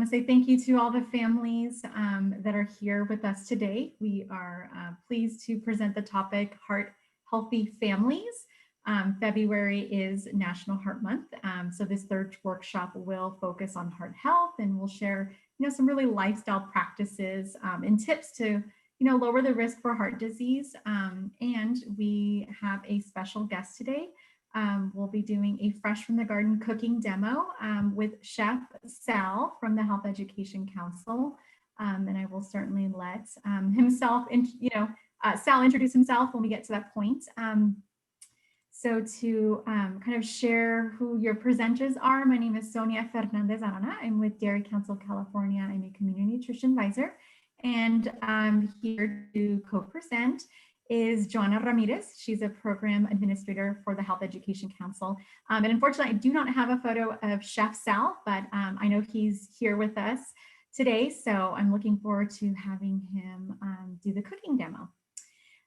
want to say thank you to all the families that are here with us today. We are pleased to present the topic Heart Healthy Families. February is National Heart Month. So this third workshop will focus on heart health, and we'll share some really lifestyle practices and tips to lower the risk for heart disease. And we have a special guest today. We'll be doing a fresh from the garden cooking demo with Chef Sal from the Health Education Council. And I will certainly let Sal introduce himself when we get to that point. So to kind of share who your presenters are, my name is Sonia Fernandez Arana. I'm with Dairy Council California. I'm a community nutrition advisor, and I'm here to co-present is Joanna Ramirez. She's a program administrator for the Health Education Council. And unfortunately, I do not have a photo of Chef Sal, but I know he's here with us today. So I'm looking forward to having him do the cooking demo.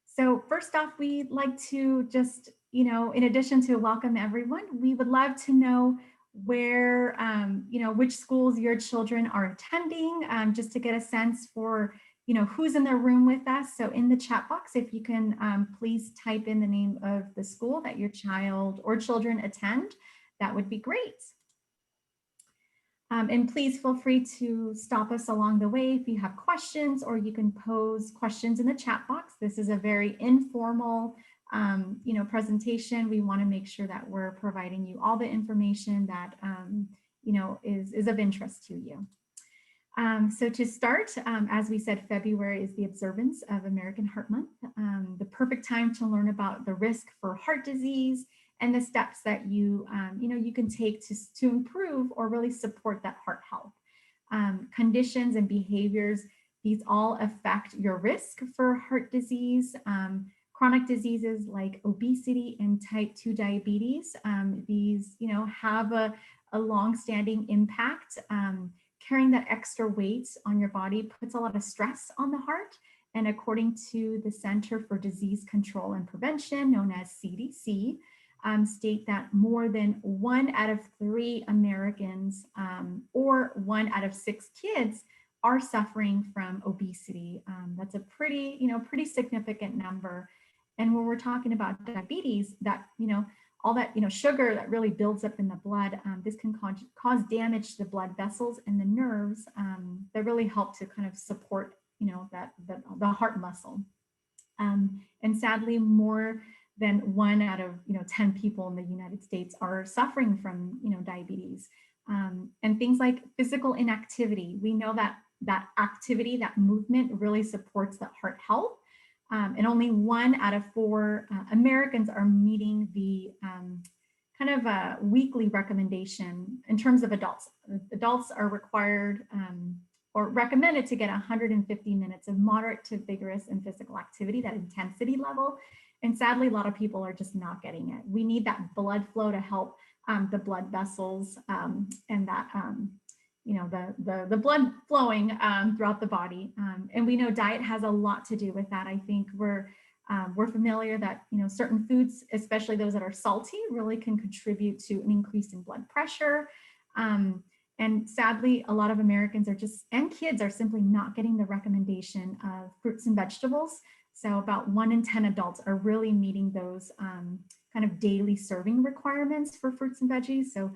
So first off, we'd like to just, in addition to welcome everyone, we would love to know where, which schools your children are attending, just to get a sense for who's in the room with us. So in the chat box, if you can please type in the name of the school that your child or children attend, that would be great. And please feel free to stop us along the way if you have questions, or you can pose questions in the chat box. This is a very informal presentation. We want to make sure that we're providing you all the information that is of interest to you. So to start, as we said, February is the observance of American Heart Month, the perfect time to learn about the risk for heart disease and the steps that you can take to improve or really support that heart health. Conditions and behaviors, these all affect your risk for heart disease. Chronic diseases like obesity and type 2 diabetes, these have a long-standing impact. Carrying that extra weight on your body puts a lot of stress on the heart. And according to the Center for Disease Control and Prevention, known as CDC, state that more than 1 out of 3 Americans or 1 out of 6 kids are suffering from obesity. That's a pretty significant number. And when we're talking about diabetes, that, all that, sugar that really builds up in the blood, this can cause damage to the blood vessels and the nerves that really help to kind of support, the heart muscle. And sadly, more than 1 out of 10 people in the United States are suffering from diabetes. And things like physical inactivity. We know that activity, that movement really supports the heart health. And only 1 out of 4 Americans are meeting the kind of a weekly recommendation in terms of adults. Adults are required or recommended to get 150 minutes of moderate to vigorous and physical activity, that intensity level. And sadly, a lot of people are just not getting it. We need that blood flow to help the blood vessels and that the blood flowing throughout the body. And we know diet has a lot to do with that. I think we're familiar that, certain foods, especially those that are salty, really can contribute to an increase in blood pressure. And sadly, a lot of Americans and kids are simply not getting the recommendation of fruits and vegetables. So about 1 in 10 adults are really meeting those kind of daily serving requirements for fruits and veggies. So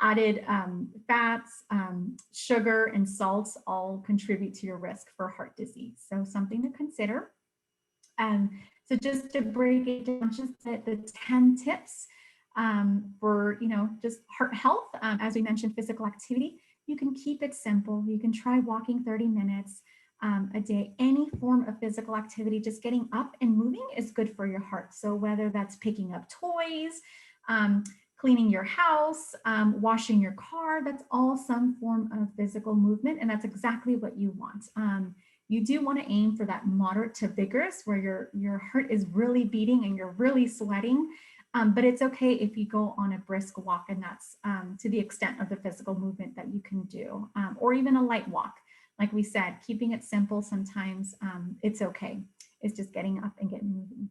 added fats, sugar, and salts all contribute to your risk for heart disease. So something to consider. So just to break it down, just the 10 tips for, just heart health. As we mentioned, physical activity, you can keep it simple. You can try walking 30 minutes a day. Any form of physical activity, just getting up and moving is good for your heart. So whether that's picking up toys, cleaning your house, washing your car, that's all some form of physical movement, and that's exactly what you want. You do want to aim for that moderate to vigorous, where your heart is really beating and you're really sweating, but it's okay if you go on a brisk walk, and that's to the extent of the physical movement that you can do, or even a light walk. Like we said, keeping it simple sometimes, it's okay. It's just getting up and getting moving.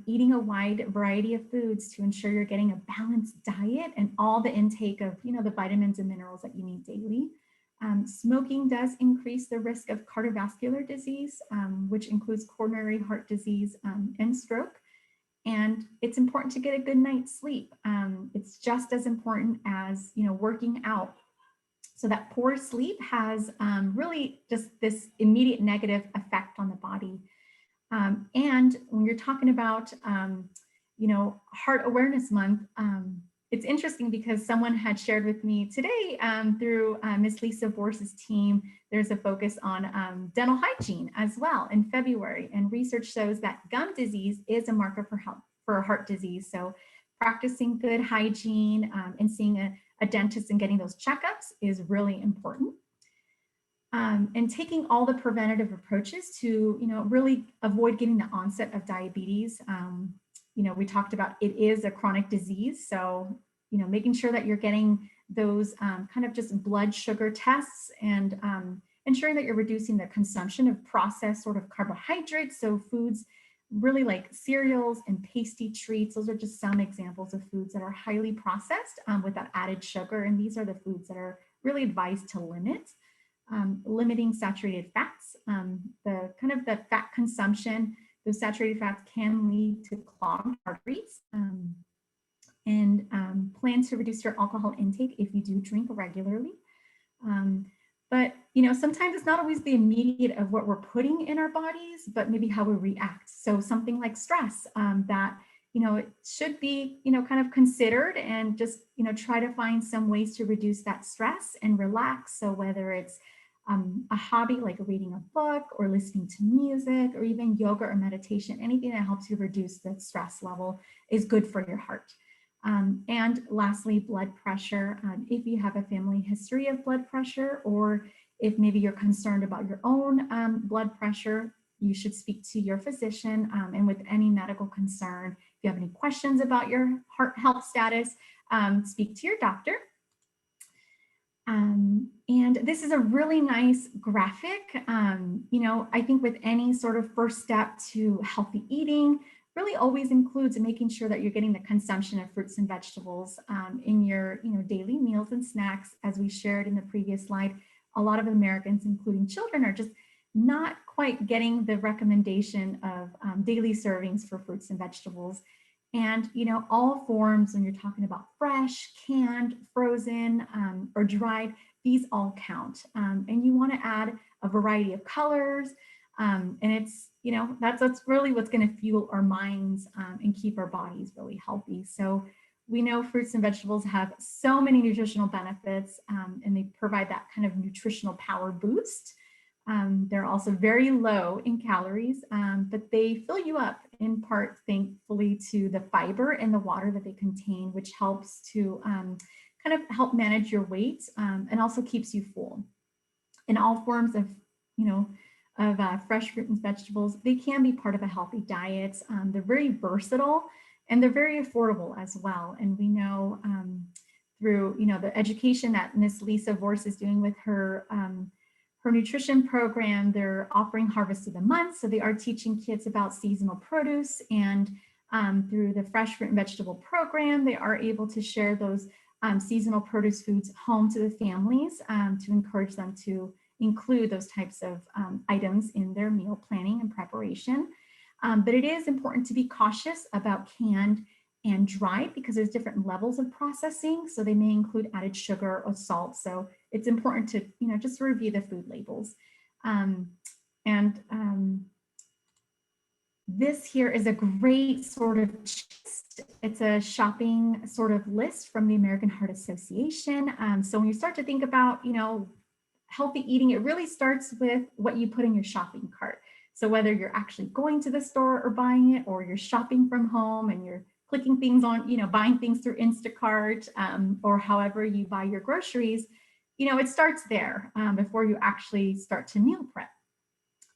Eating a wide variety of foods to ensure you're getting a balanced diet and all the intake of, the vitamins and minerals that you need daily. Smoking does increase the risk of cardiovascular disease, which includes coronary heart disease and stroke. And it's important to get a good night's sleep. It's just as important as, working out. So that poor sleep has really just this immediate negative effect on the body. And when you're talking about, Heart Awareness Month, it's interesting because someone had shared with me today through Miss Lisa Vorse's team, there's a focus on dental hygiene as well in February. And research shows that gum disease is a marker for heart disease. So practicing good hygiene and seeing a dentist and getting those checkups is really important. And taking all the preventative approaches to, really avoid getting the onset of diabetes. We talked about it is a chronic disease. So, making sure that you're getting those kind of just blood sugar tests and ensuring that you're reducing the consumption of processed sort of carbohydrates. So foods really like cereals and pasty treats. Those are just some examples of foods that are highly processed with that added sugar. And these are the foods that are really advised to limit. Limiting saturated fats, the fat consumption, those saturated fats can lead to clogged arteries. And plan to reduce your alcohol intake if you do drink regularly. But sometimes it's not always the immediate of what we're putting in our bodies, but maybe how we react. So something like stress that it should be kind of considered, and just try to find some ways to reduce that stress and relax. So whether it's a hobby like reading a book or listening to music or even yoga or meditation, anything that helps you reduce the stress level is good for your heart. And lastly, blood pressure. If you have a family history of blood pressure, or if maybe you're concerned about your own blood pressure, you should speak to your physician. And with any medical concern, if you have any questions about your heart health status, speak to your doctor. And this is a really nice graphic. I think with any sort of first step to healthy eating, really always includes making sure that you're getting the consumption of fruits and vegetables in your daily meals and snacks. As we shared in the previous slide, a lot of Americans, including children, are just not quite getting the recommendation of daily servings for fruits and vegetables. And all forms, when you're talking about fresh, canned, frozen, or dried, these all count. And you want to add a variety of colors. And it's, that's really what's going to fuel our minds and keep our bodies really healthy. So we know fruits and vegetables have so many nutritional benefits, and they provide that kind of nutritional power boost. They're also very low in calories, but they fill you up in part, thankfully, to the fiber and the water that they contain, which helps to kind of help manage your weight and also keeps you full. In all forms of, fresh fruit and vegetables, they can be part of a healthy diet. They're very versatile and they're very affordable as well. And we know through, the education that Miss Lisa Vorse is doing with her nutrition program, they're offering Harvest of the Month. So they are teaching kids about seasonal produce, and through the Fresh Fruit and Vegetable program, they are able to share those seasonal produce foods home to the families to encourage them to include those types of items in their meal planning and preparation. But it is important to be cautious about canned and dried because there's different levels of processing. So they may include added sugar or salt. So it's important to, just review the food labels. This here is a great sort of checklist. It's a shopping sort of list from the American Heart Association. So when you start to think about, healthy eating, it really starts with what you put in your shopping cart. So whether you're actually going to the store or buying it, or you're shopping from home and you're clicking things on, buying things through Instacart, or however you buy your groceries, it starts there before you actually start to meal prep.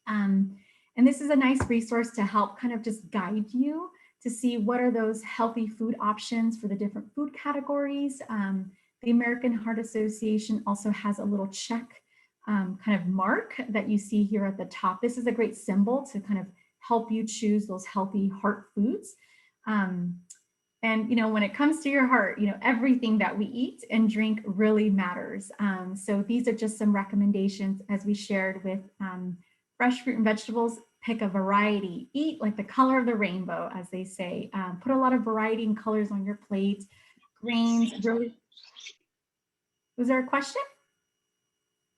And this is a nice resource to help kind of just guide you to see what are those healthy food options for the different food categories. The American Heart Association also has a little check kind of mark that you see here at the top. This is a great symbol to kind of help you choose those healthy heart foods. And, when it comes to your heart, everything that we eat and drink really matters. So these are just some recommendations as we shared with fresh fruit and vegetables. Pick a variety, eat like the color of the rainbow, as they say. Put a lot of variety and colors on your plate. Grains, really. Was there a question?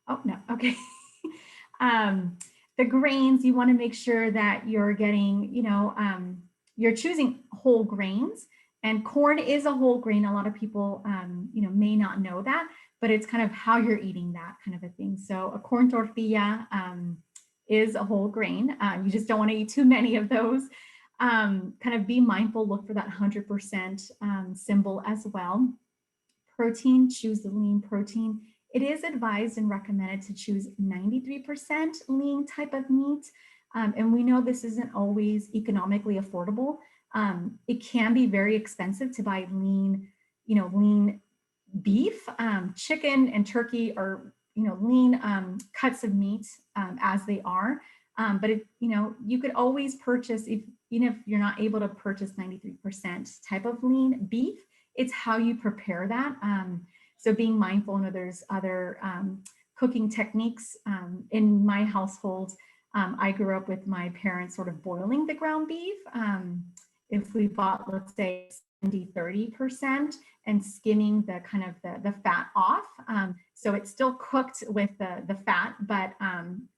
Oh, no. Okay. um, the grains, you want to make sure that you're getting, you're choosing whole grains. And corn is a whole grain. A lot of people, may not know that, but it's kind of how you're eating that kind of a thing. So a corn tortilla is a whole grain. You just don't want to eat too many of those. Kind of be mindful, look for that 100% symbol as well. Protein, choose the lean protein. It is advised and recommended to choose 93% lean type of meat. And we know this isn't always economically affordable. It can be very expensive to buy lean beef. Chicken and turkey are, lean cuts of meat as they are. But you could always purchase, even if you're not able to purchase 93% type of lean beef, it's how you prepare that. So being mindful, and there's other cooking techniques in my household. I grew up with my parents sort of boiling the ground beef. If we bought, let's say, 70-30% and skimming the kind of the fat off. So it's still cooked with the fat, but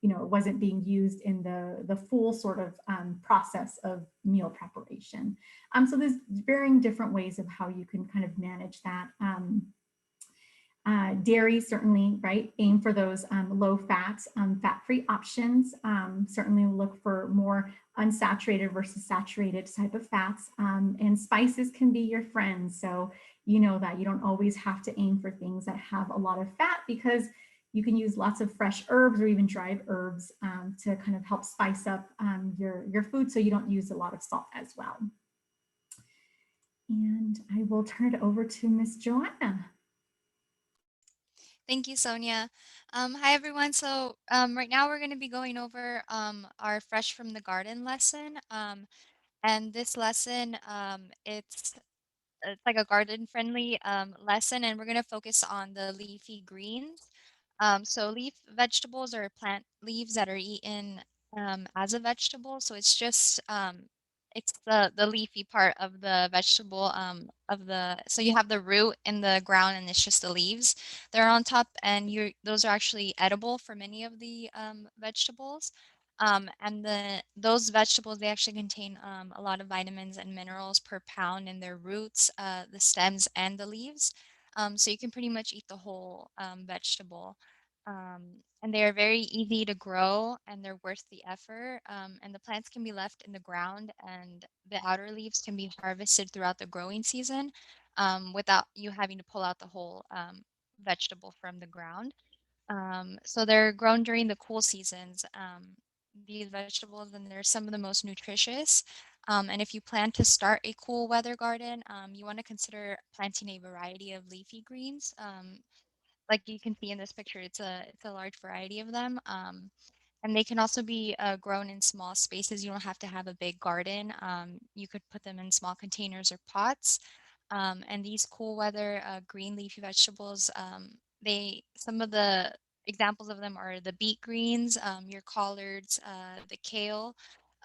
it wasn't being used in the full sort of process of meal preparation. So there's varying different ways of how you can kind of manage that. Dairy, certainly, right? Aim for those low fat, fat-free options. Certainly look for more unsaturated versus saturated type of fats. And spices can be your friends. So you know that you don't always have to aim for things that have a lot of fat, because you can use lots of fresh herbs or even dried herbs to kind of help spice up your food, so you don't use a lot of salt as well. And I will turn it over to Miss Joanna. Thank you, Sonia. Hi, everyone. So right now we're going to be going over our Fresh from the Garden lesson. And this lesson, it's like a garden-friendly lesson, and we're going to focus on the leafy greens. So leaf vegetables are plant leaves that are eaten as a vegetable. So it's the leafy part of the vegetable so you have the root in the ground, and it's just the leaves that are on top, and those are actually edible for many of the vegetables. And those vegetables, they actually contain a lot of vitamins and minerals per pound in their roots, the stems, and the leaves. So you can pretty much eat the whole vegetable. And they are very easy to grow, and they're worth the effort. And the plants can be left in the ground, and the outer leaves can be harvested throughout the growing season without you having to pull out the whole vegetable from the ground. So they're grown during the cool seasons. These vegetables, and they're some of the most nutritious. And if you plan to start a cool weather garden, you want to consider planting a variety of leafy greens. Like you can see in this picture, it's a large variety of them. And they can also be grown in small spaces. You don't have to have a big garden. You could put them in small containers or pots. And these cool weather green leafy vegetables, some of the examples of them are the beet greens, your collards, the kale,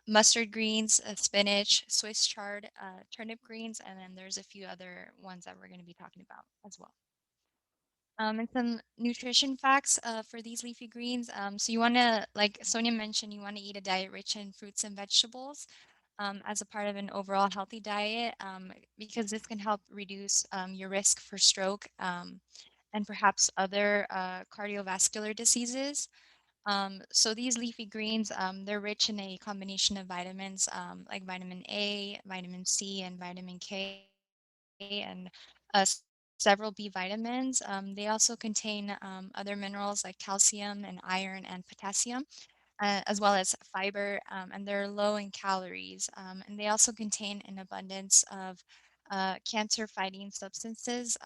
mustard greens, spinach, Swiss chard, turnip greens, and then there's a few other ones that we're going to be talking about as well. And some nutrition facts for these leafy greens. So you want to, like Sonia mentioned, you want to eat a diet rich in fruits and vegetables as a part of an overall healthy diet, because this can help reduce your risk for stroke and perhaps other cardiovascular diseases. So these leafy greens, they're rich in a combination of vitamins like vitamin A, vitamin C, and vitamin K, and several B vitamins. They also contain other minerals like calcium and iron and potassium, as well as fiber, and they're low in calories. And they also contain an abundance of cancer-fighting substances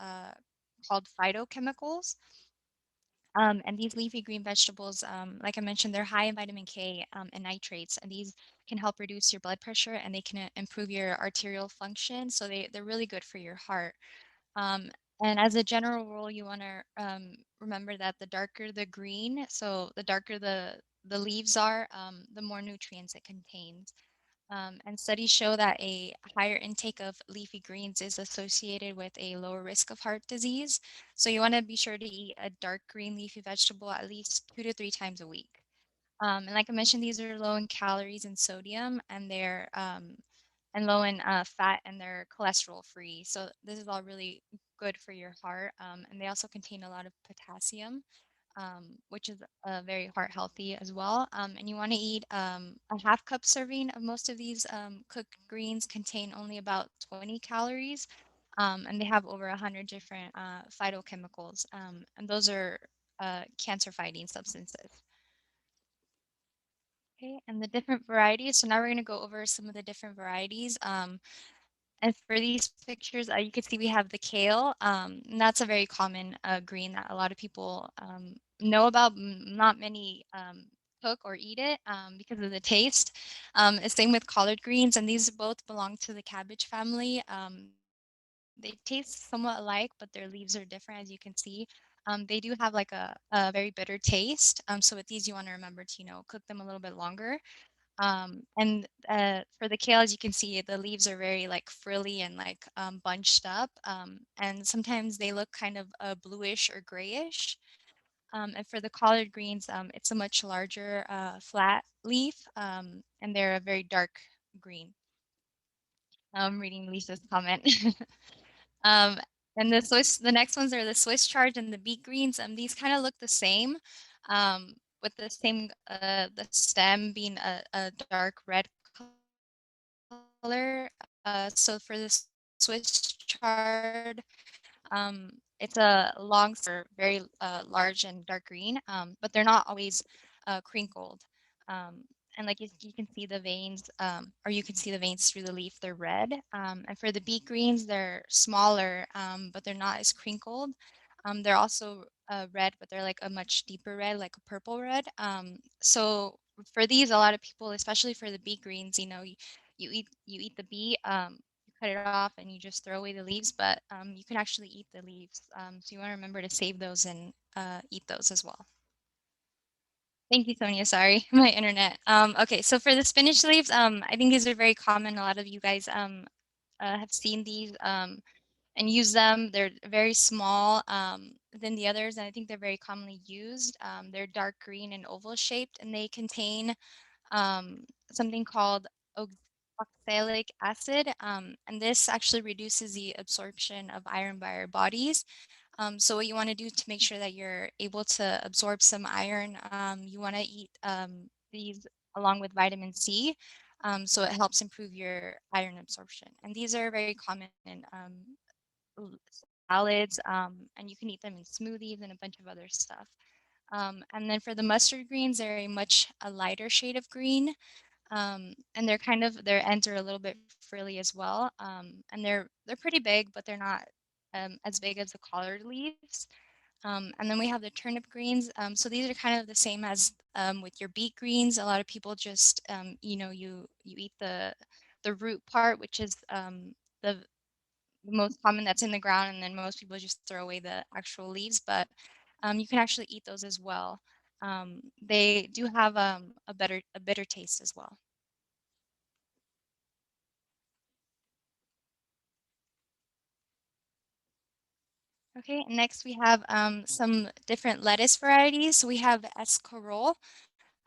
called phytochemicals. And these leafy green vegetables, like I mentioned, they're high in vitamin K and nitrates, and these can help reduce your blood pressure and they can improve your arterial function. So they're really good for your heart. Um, and as a general rule, you want to remember that the darker the green, so the darker the leaves are, the more nutrients it contains. And studies show that a higher intake of leafy greens is associated with a lower risk of heart disease. So you want to be sure to eat a dark green leafy vegetable at least 2 to 3 times a week. And like I mentioned, these are low in calories and sodium, and they're and low in fat, and they're cholesterol free. So this is all really good for your heart. And they also contain a lot of potassium, which is very heart healthy as well. And you want to eat a half cup serving of most of these cooked greens contain only about 20 calories. And they have over 100 different phytochemicals. And those are cancer fighting substances. Okay, and the different varieties. So now we're going to go over some of the different varieties. And for these pictures, you can see we have the kale. And that's a very common green that a lot of people know about. Not many cook or eat it because of the taste. Same with collard greens, and these both belong to the cabbage family. They taste somewhat alike, but their leaves are different, as you can see. They do have like a very bitter taste. So with these, you want to remember to, cook them a little bit longer. And for the kale, as you can see, the leaves are very like frilly and like bunched up. And sometimes they look kind of bluish or grayish. And for the collard greens, it's a much larger flat leaf, and they're a very dark green. I'm reading Lisa's comment. um, and the next ones are the Swiss chard and the beet greens. These kind of look the same, with the same the stem being a dark red color. So for the Swiss chard, it's a long stem, and they're very large and dark green, but they're not always crinkled. And like you can see the veins, or you can see the veins through the leaf, they're red. And for the beet greens, they're smaller, but they're not as crinkled. They're also red, but they're like a much deeper red, like a purple red. So for these, a lot of people, especially for the beet greens, you eat the beet, you cut it off, and you just throw away the leaves, but you can actually eat the leaves. So you want to remember to save those and eat those as well. Thank you, Sonia. Sorry, my internet. Okay, so for the spinach leaves, I think these are very common. A lot of you guys have seen these and use them. They're very small than the others, and I think they're very commonly used. They're dark green and oval shaped, and they contain something called oxalic acid, and this actually reduces the absorption of iron by our bodies. So what you want to do to make sure that you're able to absorb some iron, you want to eat these along with vitamin C. So it helps improve your iron absorption. And these are very common in salads, and you can eat them in smoothies and a bunch of other stuff. And then for the mustard greens, they're a lighter shade of green. And their ends are a little bit frilly as well. And they're pretty big, but they're not as big as the collard leaves. And then we have the turnip greens. So these are kind of the same as with your beet greens. A lot of people just you eat the root part, which is the most common that's in the ground, and then most people just throw away the actual leaves. But you can actually eat those as well. They do have a bitter taste as well. Okay, next we have some different lettuce varieties. So we have escarole,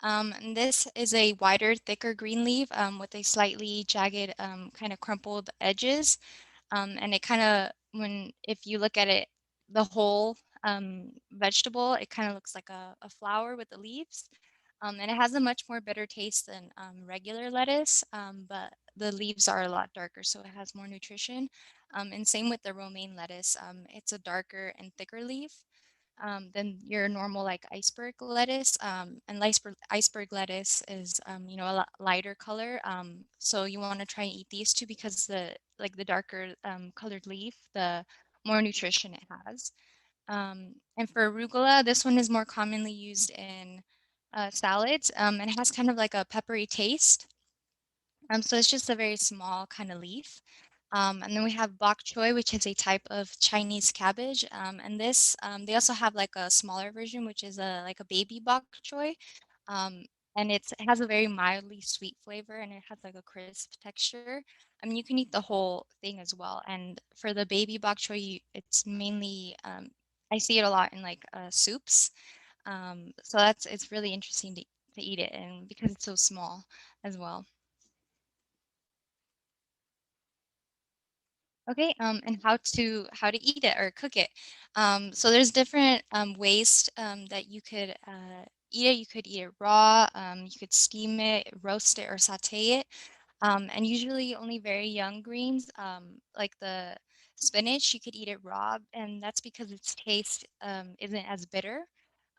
and this is a wider, thicker green leaf with a slightly jagged, kind of crumpled edges. And it kind of, if you look at it, the whole vegetable, it kind of looks like a flower with the leaves. And it has a much more bitter taste than regular lettuce, but the leaves are a lot darker, so it has more nutrition. And same with the romaine lettuce. It's a darker and thicker leaf than your normal like iceberg lettuce. And iceberg lettuce is a lot lighter color. So you want to try and eat these two because the darker colored leaf, the more nutrition it has. And for arugula, this one is more commonly used in salads, and it has kind of like a peppery taste. So it's just a very small kind of leaf. And then we have bok choy, which is a type of Chinese cabbage. And this, they also have like a smaller version, which is a like a baby bok choy. Um, and it has a very mildly sweet flavor and it has like a crisp texture. I mean, you can eat the whole thing as well. And for the baby bok choy, it's mainly, I see it a lot in like soups. So it's really interesting to eat it and because it's so small as well. Okay, and how to eat it or cook it. So there's different ways that you could eat it. You could eat it raw. You could steam it, roast it, or saute it. And usually only very young greens, like the spinach, you could eat it raw, and that's because its taste isn't as bitter.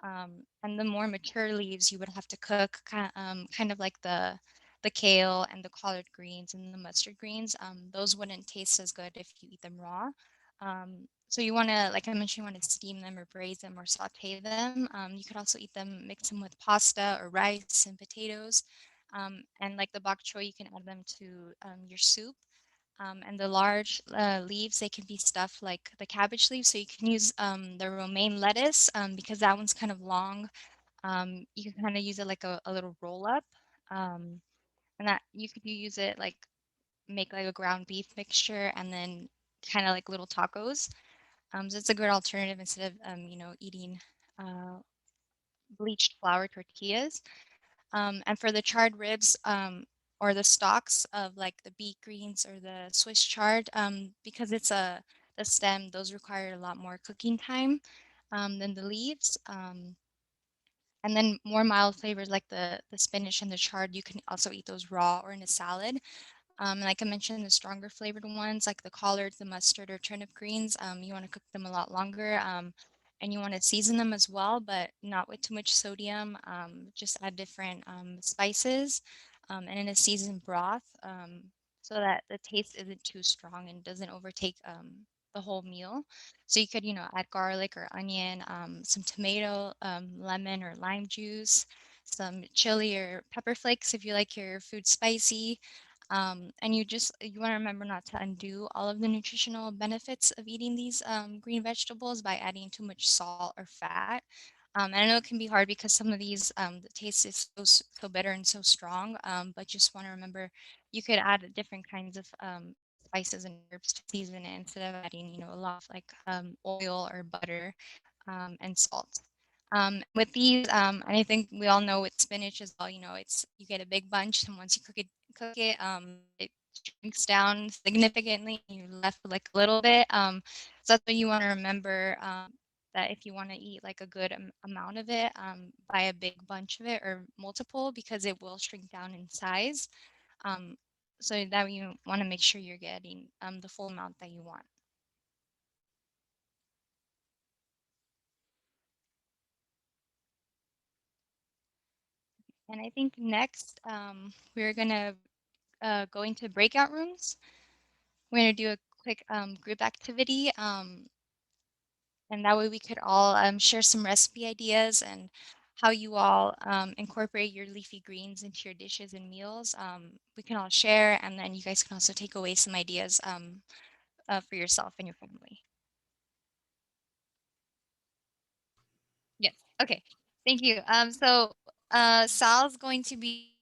And the more mature leaves you would have to cook, kind of like the kale and the collard greens and the mustard greens. Those wouldn't taste as good if you eat them raw. So you want to, like I mentioned, you want to steam them or braise them or saute them. You could also eat them, mix them with pasta or rice and potatoes. And like the bok choy, you can add them to your soup. And the large leaves, they can be stuffed like the cabbage leaves. So you can use the romaine lettuce because that one's kind of long. You can kind of use it like a little roll up. Um, and that you could use it like make like a ground beef mixture and then kind of like little tacos. So it's a good alternative instead of eating uh, bleached flour tortillas. And for the charred ribs or the stalks of like the beet greens or the Swiss chard, because it's the stem, those require a lot more cooking time than the leaves. And then more mild flavors like the spinach and the chard, you can also eat those raw or in a salad. Like I mentioned, the stronger flavored ones, like the collards, the mustard, or turnip greens, you want to cook them a lot longer. And you want to season them as well, but not with too much sodium. Just add different spices and in a seasoned broth so that the taste isn't too strong and doesn't overtake the whole meal. So you could, add garlic or onion, some tomato, lemon or lime juice, some chili or pepper flakes if you like your food spicy. And you want to remember not to undo all of the nutritional benefits of eating these green vegetables by adding too much salt or fat. And I know it can be hard because some of these the taste is so bitter and so strong. But just want to remember you could add different kinds of spices and herbs to season it instead of adding a lot of like oil or butter and salt. With these, and I think we all know with spinach as well, it's you get a big bunch, and once you cook it, it shrinks down significantly. And you're left with like a little bit. So that's what you want to remember. That if you want to eat like a good amount of it, buy a big bunch of it or multiple because it will shrink down in size. Um, so that you want to make sure you're getting the full amount that you want. And I think next we're gonna go into breakout rooms. We're going to do a quick group activity, and that way we could all share some recipe ideas and how you all incorporate your leafy greens into your dishes and meals. We can all share, and then you guys can also take away some ideas for yourself and your family. Yes. Okay. Thank you. Sal's going to be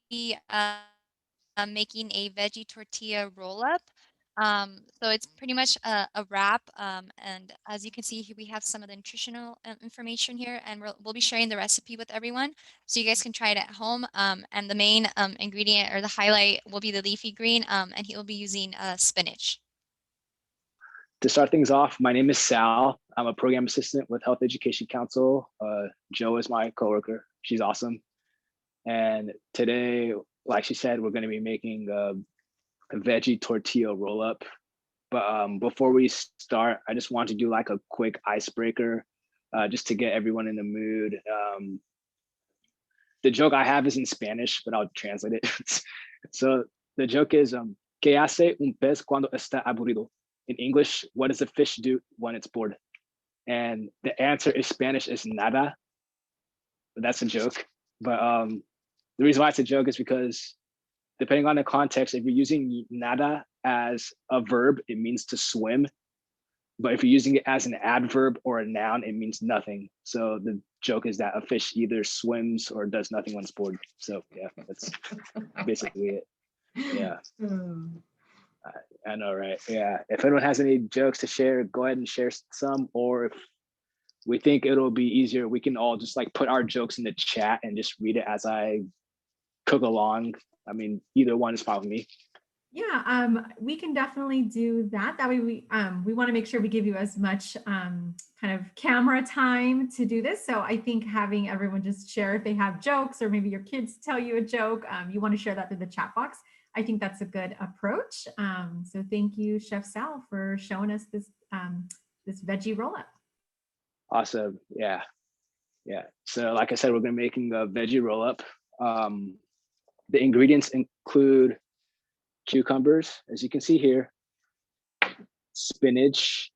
making a veggie tortilla roll up. So it's pretty much a wrap. And as you can see here, we have some of the nutritional information here, and we'll be sharing the recipe with everyone. So you guys can try it at home. And the main ingredient or the highlight will be the leafy green, and he will be using spinach. To start things off, my name is Sal. I'm a program assistant with Health Education Council. Joe is my coworker. She's awesome. And today, like she said, we're going to be making a veggie tortilla roll up. But before we start, I just want to do like a quick icebreaker just to get everyone in the mood. The joke I have is in Spanish, but I'll translate it. So the joke is, ¿Qué hace un pez cuando está aburrido? In English, what does a fish do when it's bored? And the answer in Spanish is nada. But that's a joke. But the reason why it's a joke is because depending on the context, if you're using nada as a verb, it means to swim. But if you're using it as an adverb or a noun, it means nothing. So the joke is that a fish either swims or does nothing when it's bored. So yeah, that's basically it. Yeah. I know, right? Yeah. If anyone has any jokes to share, go ahead and share some. Or if we think it'll be easier, we can all just like put our jokes in the chat and just read it as I cook along. I mean, either one is fine with me. Yeah, we can definitely do that. That way we want to make sure we give you as much kind of camera time to do this. So I think having everyone just share if they have jokes, or maybe your kids tell you a joke, you want to share that through the chat box. I think that's a good approach. So thank you, Chef Sal, for showing us this this veggie roll up. Awesome. Yeah. Yeah. So like I said, we're gonna be making a veggie roll up. The ingredients include cucumbers, as you can see here, spinach,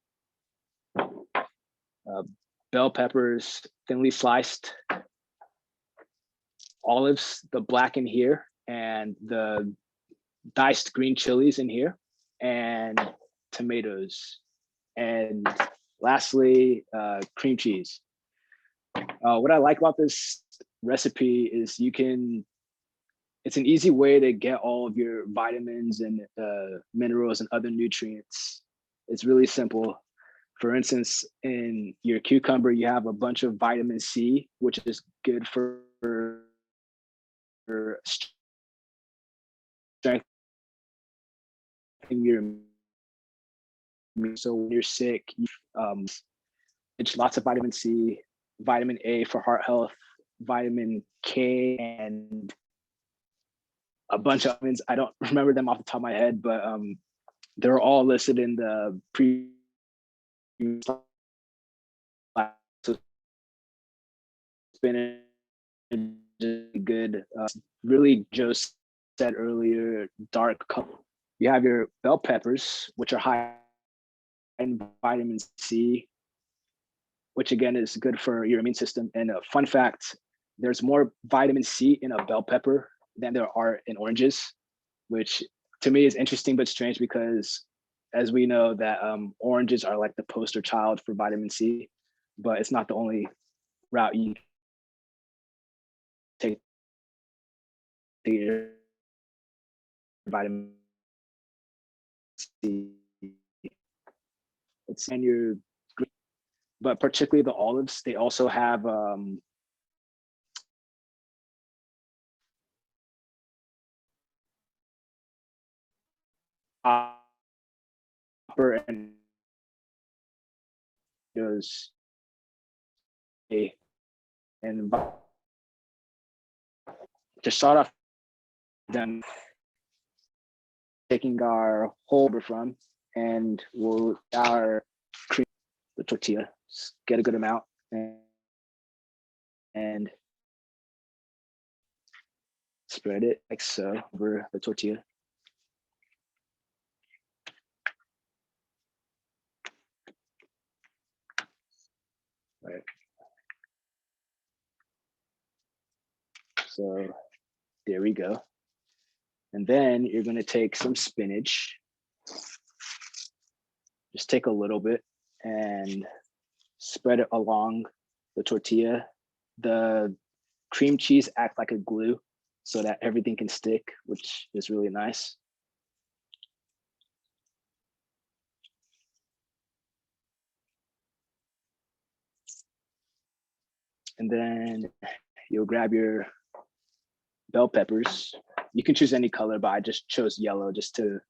bell peppers, thinly sliced, olives, the black in here, and the diced green chilies in here, and tomatoes. And lastly, cream cheese. What I like about this recipe is it's an easy way to get all of your vitamins and minerals and other nutrients. It's really simple. For instance, in your cucumber, you have a bunch of vitamin C, which is good for strengthening your immune. So when you're sick, it's lots of vitamin C, vitamin A for heart health, vitamin K, and a bunch of vitamins. I don't remember them off the top of my head, but they're all listed in the pre. So spinach is good. Really, Joe said earlier, dark color. You have your bell peppers, which are high in vitamin C, which again is good for your immune system. And a fun fact, there's more vitamin C in a bell pepper than there are in oranges, which to me is interesting but strange because as we know that oranges are like the poster child for vitamin C, but it's not the only route you take to get your vitamin C. It's in your green, but particularly the olives, they also have copper and those and to start off, then taking our whole from and we'll our cream the tortilla, get a good amount and spread it like so over the tortilla. Right. So there we go. And then you're going to take some spinach. Just take a little bit and spread it along the tortilla. The cream cheese acts like a glue so that everything can stick, which is really nice. And then you'll grab your bell peppers. You can choose any color, but I just chose yellow just to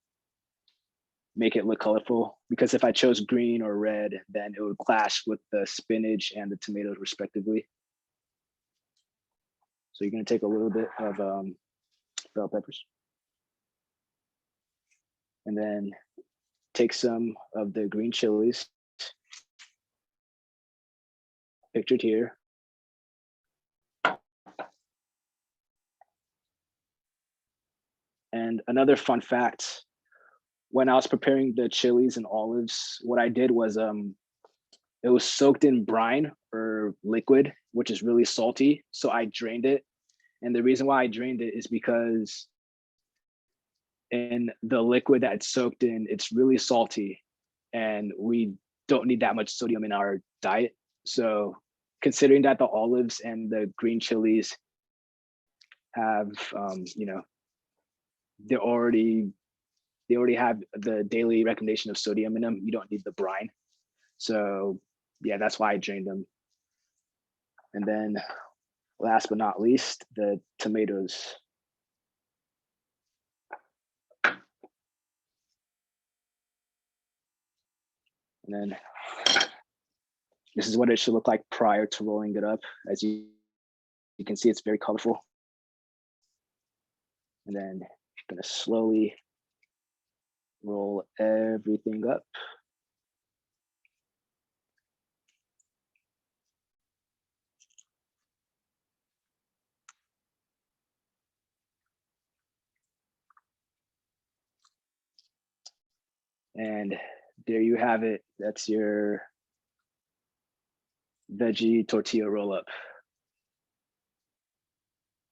make it look colorful, because if I chose green or red, then it would clash with the spinach and the tomatoes respectively. So you're going to take a little bit of bell peppers and then take some of the green chilies pictured here. And another fun fact, when I was preparing the chilies and olives, what I did was it was soaked in brine or liquid, which is really salty. So I drained it. And the reason why I drained it is because in the liquid that it's soaked in, it's really salty. And we don't need that much sodium in our diet. So considering that the olives and the green chilies have, you know, they already have the daily recommendation of sodium in them. You don't need the brine. So yeah, that's why I drained them. And then last but not least, the tomatoes. And then this is what it should look like prior to rolling it up. As you can see, it's very colorful. And then I'm gonna slowly roll everything up. And there you have it. That's your veggie tortilla roll up.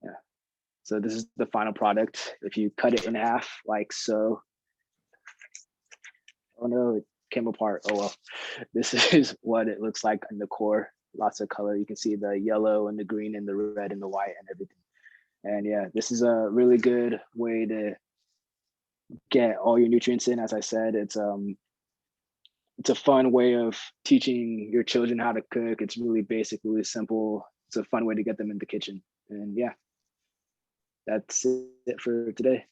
Yeah. So this is the final product. If you cut it in half like so, oh no, it came apart. Oh well, this is what it looks like in the core. Lots of color. You can see the yellow and the green and the red and the white and everything. And yeah, this is a really good way to get all your nutrients in. As I said, it's a fun way of teaching your children how to cook. It's really basic, really simple. It's a fun way to get them in the kitchen. And yeah, that's it for today.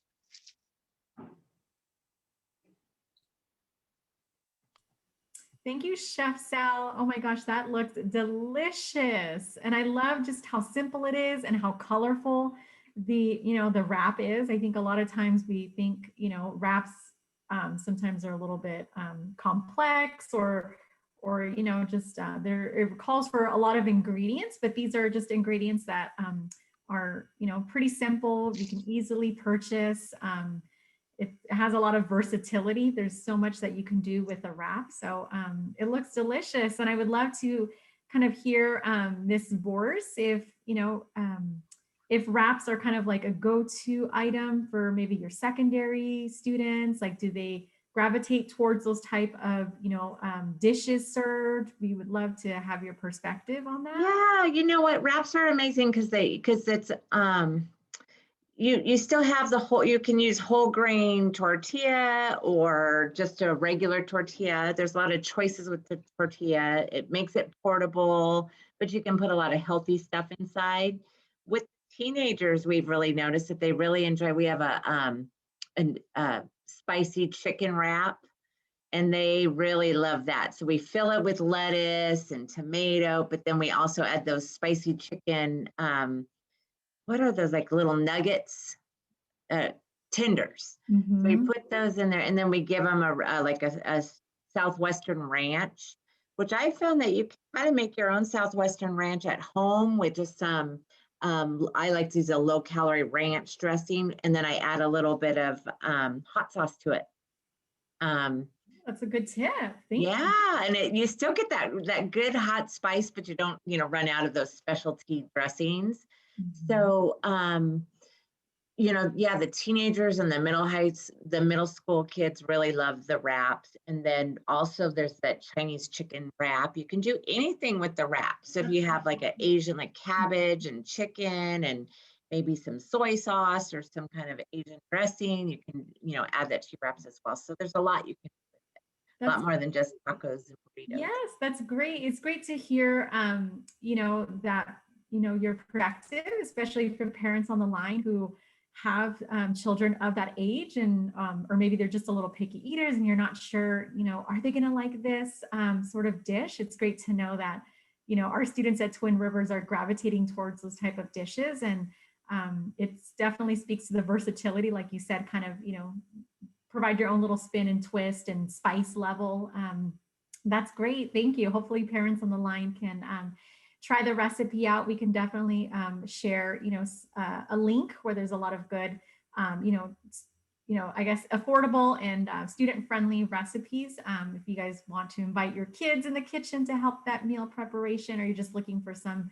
Thank you, Chef Sal. Oh my gosh, that looked delicious. And I love just how simple it is and how colorful the wrap is. I think a lot of times we think, wraps sometimes are a little bit complex or just it calls for a lot of ingredients, but these are just ingredients that are, pretty simple. You can easily purchase. It has a lot of versatility. There's so much that you can do with a wrap. So it looks delicious. And I would love to kind of hear Miss Vorse if wraps are kind of like a go-to item for maybe your secondary students. Like, do they gravitate towards those type of, dishes served? We would love to have your perspective on that. Yeah, you know what? Wraps are amazing because it's you still have you can use whole grain tortilla or just a regular tortilla. There's a lot of choices with the tortilla. It makes it portable, but you can put a lot of healthy stuff inside. With teenagers, we've really noticed that they really enjoy. We have a spicy chicken wrap, and they really love that. So we fill it with lettuce and tomato, but then we also add those spicy chicken. What are those, like little nuggets, tenders? So we put those in there, and then we give them a Southwestern ranch, which I found that you can kind of make your own Southwestern ranch at home with just some. I like to use a low-calorie ranch dressing, and then I add a little bit of hot sauce to it. That's a good tip. Thank you. Yeah, and you still get that good hot spice, but you don't run out of those specialty dressings. So, the teenagers and the middle school kids really love the wraps. And then also there's that Chinese chicken wrap. You can do anything with the wrap. So if you have like an Asian, like cabbage and chicken and maybe some soy sauce or some kind of Asian dressing, you can, add that to your wraps as well. So there's a lot you can do with it. A lot more than just tacos and burritos. Yes, that's great. It's great to hear, that your perspective, especially for parents on the line who have children of that age, and or maybe they're just a little picky eaters and you're not sure, are they going to like this sort of dish? It's great to know that, our students at Twin Rivers are gravitating towards those type of dishes. And it definitely speaks to the versatility, like you said, kind of, provide your own little spin and twist and spice level. That's great. Thank you. Hopefully parents on the line can try the recipe out. We can definitely share, a link where there's a lot of good, I guess affordable and student-friendly recipes. If you guys want to invite your kids in the kitchen to help that meal preparation, or you're just looking for some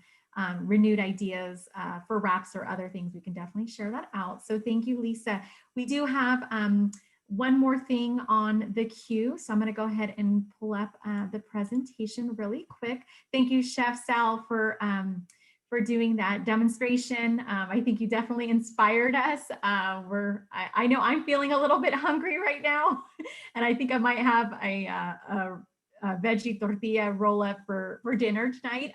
renewed ideas for wraps or other things, we can definitely share that out. So thank you, Lisa. We do have one more thing on the queue. So I'm going to go ahead and pull up the presentation really quick. Thank you, Chef Sal, for doing that demonstration. I think you definitely inspired us. I know I'm feeling a little bit hungry right now, and I think I might have a veggie tortilla roll up for dinner tonight.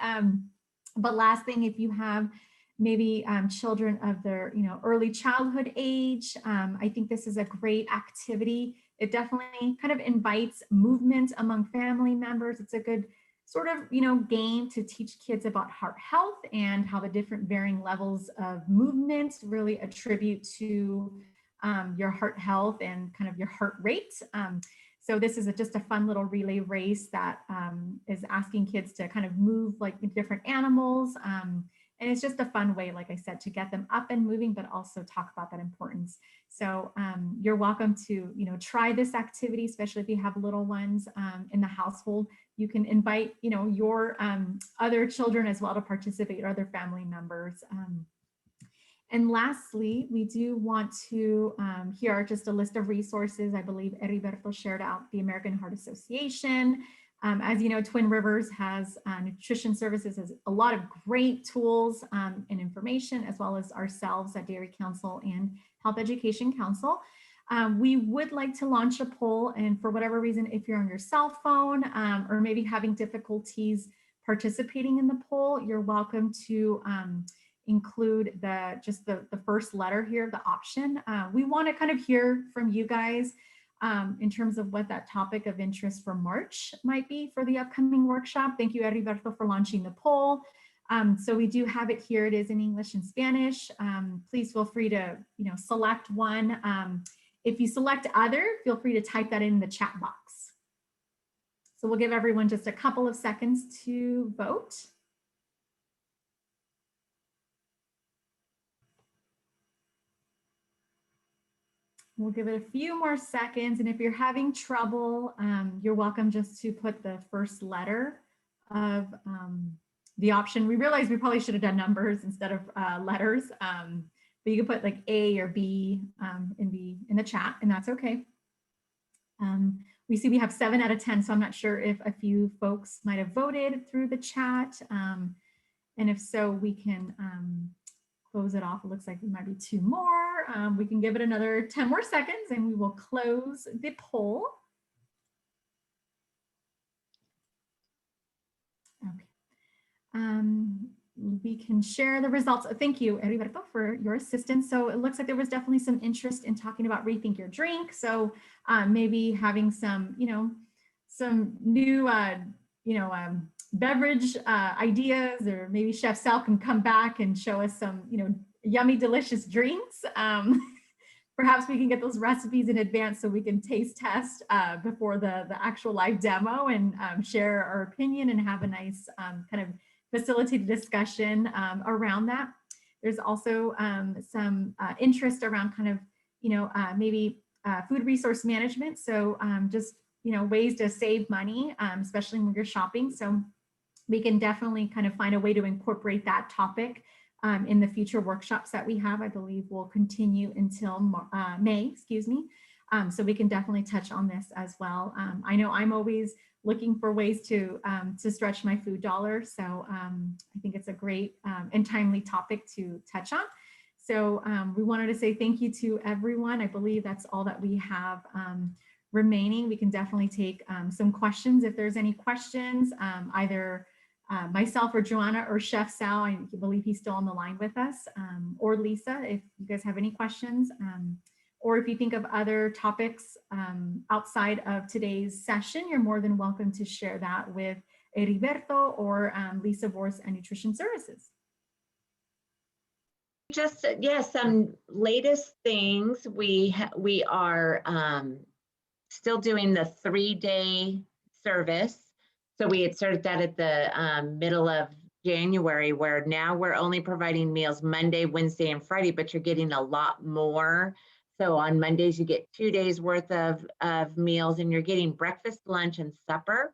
But last thing, if you have maybe children of their early childhood age, I think this is a great activity. It definitely kind of invites movement among family members. It's a good sort of game to teach kids about heart health and how the different varying levels of movement really attribute to your heart health and kind of your heart rate. So this is just a fun little relay race that is asking kids to kind of move like different animals. And it's just a fun way, like I said, to get them up and moving, but also talk about that importance. So you're welcome to, try this activity, especially if you have little ones in the household. You can invite, your other children as well to participate, or other family members. And lastly, we do want to, here are just a list of resources. I believe Heriberto shared out the American Heart Association. As you know, Twin Rivers has nutrition services, has a lot of great tools and information, as well as ourselves at Dairy Council and Health Education Council. We would like to launch a poll, and for whatever reason, if you're on your cell phone or maybe having difficulties participating in the poll, you're welcome to include the first letter here, the option. We want to kind of hear from you guys in terms of what that topic of interest for March might be for the upcoming workshop. Thank you, Heriberto, for launching the poll. So we do have it here. It is in English and Spanish. Please feel free to select one. If you select other, feel free to type that in the chat box. So we'll give everyone just a couple of seconds to vote. We'll give it a few more seconds, and if you're having trouble, you're welcome just to put the first letter of the option. We realized we probably should have done numbers instead of letters, but you can put like A or B in the chat, and that's okay. We see we have 7 out of 10, so I'm not sure if a few folks might have voted through the chat, and if so, we can close it off. It looks like there might be 2 more. We can give it another 10 more seconds and we will close the poll. Okay. We can share the results. Thank you, Heriberto, for your assistance. So it looks like there was definitely some interest in talking about Rethink Your Drink. So maybe having some, some new, beverage ideas, or maybe Chef Sal can come back and show us some, yummy, delicious drinks. Perhaps we can get those recipes in advance so we can taste test before the actual live demo and share our opinion and have a nice kind of facilitated discussion around that. There's also some interest around kind of, maybe food resource management. So just, ways to save money, especially when you're shopping. So we can definitely kind of find a way to incorporate that topic in the future workshops that we have. I believe will continue until May, excuse me. So we can definitely touch on this as well. I know I'm always looking for ways to stretch my food dollar. So I think it's a great and timely topic to touch on. So we wanted to say thank you to everyone. I believe that's all that we have remaining. We can definitely take some questions if there's any questions, either myself or Joanna or Chef Sal, I believe he's still on the line with us, or Lisa, if you guys have any questions, or if you think of other topics outside of today's session, you're more than welcome to share that with Heriberto or Lisa Vorse and Nutrition Services. Just, yes, some latest things. We are still doing the 3-day service. So we had started that at the middle of January, where now we're only providing meals Monday, Wednesday, and Friday, but you're getting a lot more So on Mondays, you get 2 days worth of meals, and you're getting breakfast, lunch, and supper.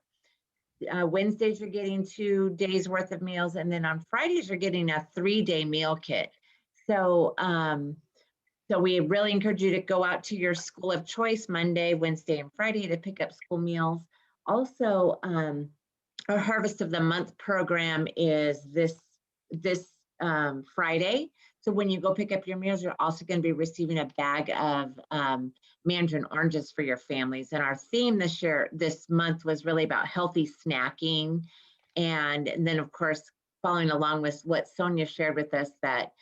Wednesdays, you're getting 2 days worth of meals. And then on Fridays, you're getting a 3-day meal kit. So, so we really encourage you to go out to your school of choice Monday, Wednesday, and Friday to pick up school meals. Also, our Harvest of the Month program is this Friday. So when you go pick up your meals, you're also going to be receiving a bag of mandarin oranges for your families. And our theme this month was really about healthy snacking. And then, of course, following along with what Sonia shared with us, that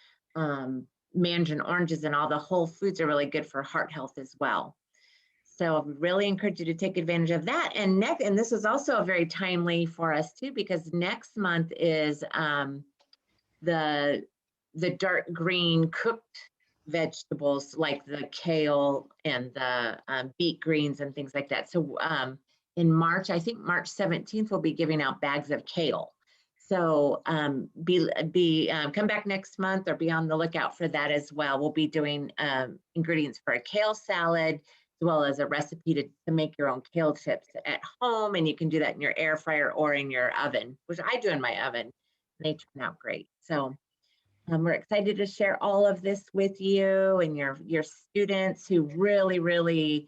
mandarin oranges and all the whole foods are really good for heart health as well. So I really encourage you to take advantage of that. And this is also very timely for us too, because next month is the dark green cooked vegetables like the kale and the beet greens and things like that. So in March, I think March 17th, we'll be giving out bags of kale. So come back next month or be on the lookout for that as well. We'll be doing ingredients for a kale salad, as well as a recipe to make your own kale chips at home. And you can do that in your air fryer or in your oven, which I do in my oven. They turn out great. So we're excited to share all of this with you and your students who really,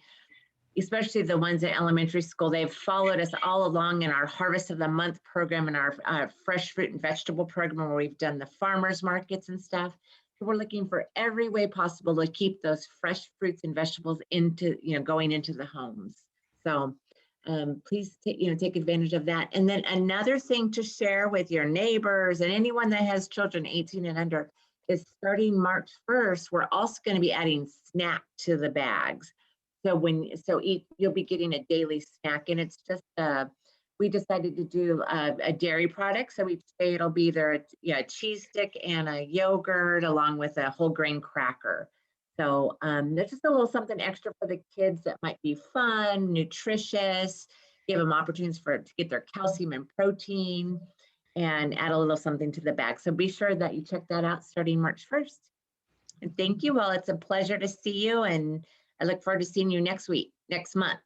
especially the ones in elementary school, they've followed us all along in our Harvest of the Month program and our fresh fruit and vegetable program, where we've done the farmers markets and stuff. So we're looking for every way possible to keep those fresh fruits and vegetables going into the homes. So please take advantage of that. And then another thing to share with your neighbors and anyone that has children 18 and under is starting March 1st, we're also going to be adding snack to the bags. So you'll be getting a daily snack, and it's just we decided to do a dairy product. So each day it'll be either a cheese stick and a yogurt along with a whole grain cracker. So there's just a little something extra for the kids that might be fun, nutritious, give them opportunities to get their calcium and protein, and add a little something to the bag. So be sure that you check that out starting March 1st. And thank you. Well, it's a pleasure to see you, and I look forward to seeing you next month.